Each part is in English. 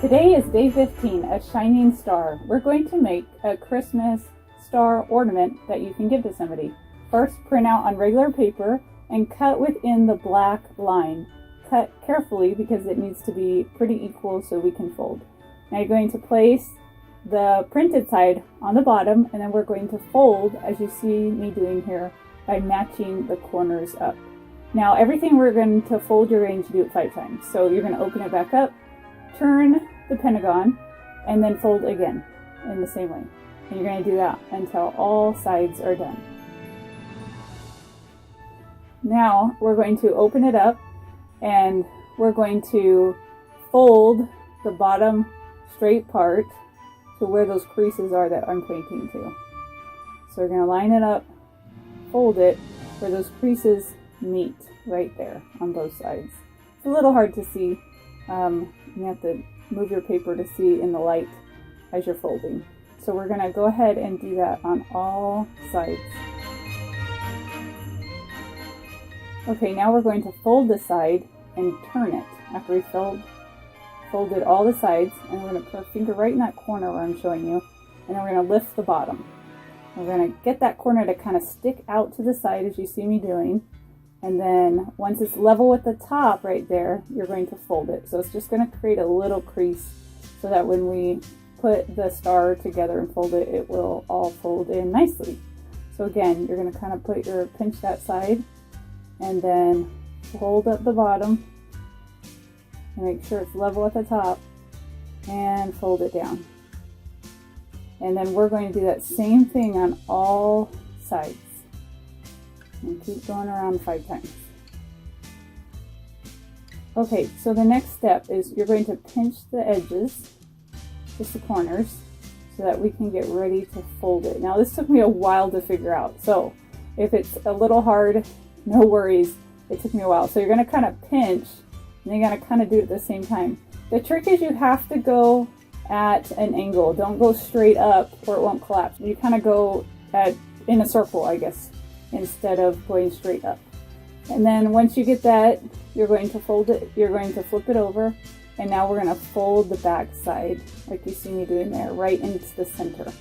Today is day 15, a shining star. We're going to make a Christmas star ornament that you can give to somebody. First, print out on regular paper and cut within the black line. Cut carefully because it needs to be pretty equal so we can fold. Now you're going to place the printed side on the bottom, and then we're going to fold, as you see me doing here, by matching the corners up. Now everything we're going to fold, you're going to do it 5 times. So you're going to open it back up, turn the pentagon, and then fold again in the same way. And you're going to do that until all sides are done. Now we're going to open it up and we're going to fold the bottom straight part to where those creases are that I'm pointing to. So we're going to line it up, fold it where those creases meet right there on both sides. It's a little hard to see. You have to move your paper to see in the light as you're folding. So we're going to go ahead and do that on all sides. Okay, now we're going to fold the side and turn it after we folded all the sides, and we're going to put our finger right in that corner where I'm showing you, and then we're going to lift the bottom. We're going to get that corner to kind of stick out to the side as you see me doing, and then once it's level with the top right there, you're going to fold it. So it's just going to create a little crease so that when we put the star together and fold it, it will all fold in nicely. So again, you're going to kind of pinch that side and then fold up the bottom and make sure it's level at the top and fold it down. And then we're going to do that same thing on all sides. And keep going around 5 times. Okay, so the next step is you're going to pinch the edges, just the corners, so that we can get ready to fold it. Now this took me a while to figure out, so if it's a little hard, no worries, it took me a while. So you're going to kind of pinch, and you're going to kind of do it at the same time. The trick is you have to go at an angle. Don't go straight up or it won't collapse. You kind of go in a circle, I guess, instead of going straight up. And then once you get that, you're going to fold it, you're going to flip it over, and now we're going to fold the back side like you see me doing there, right into the center.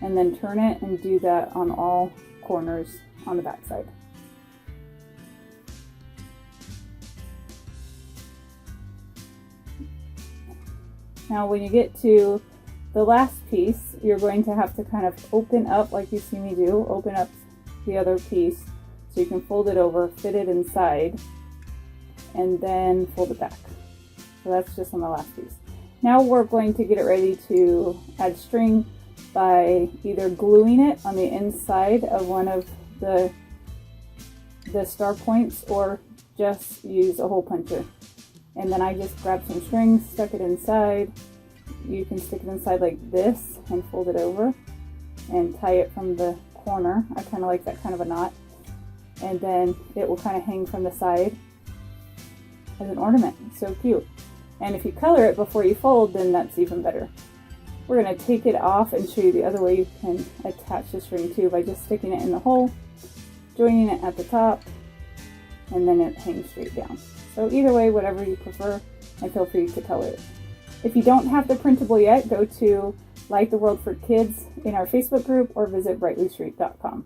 And then turn it and do that on all corners on the back side. Now when you get to the last piece, you're going to have to kind of open up like you see me do, open up the other piece so you can fold it over, fit it inside, and then fold it back. So that's just on the last piece. Now we're going to get it ready to add string by either gluing it on the inside of one of the star points or just use a hole puncher. And then I just grabbed some string, stuck it inside. You can stick it inside like this and fold it over and tie it from the corner. I kind of like that kind of a knot. And then it will kind of hang from the side as an ornament. So cute. And if you color it before you fold, then that's even better. We're going to take it off and show you the other way you can attach the string too, by just sticking it in the hole, joining it at the top, and then it hangs straight down. So either way, whatever you prefer, and feel free to color it. If you don't have the printable yet, go to Light the World for Kids in our Facebook group or visit brightlystreet.com.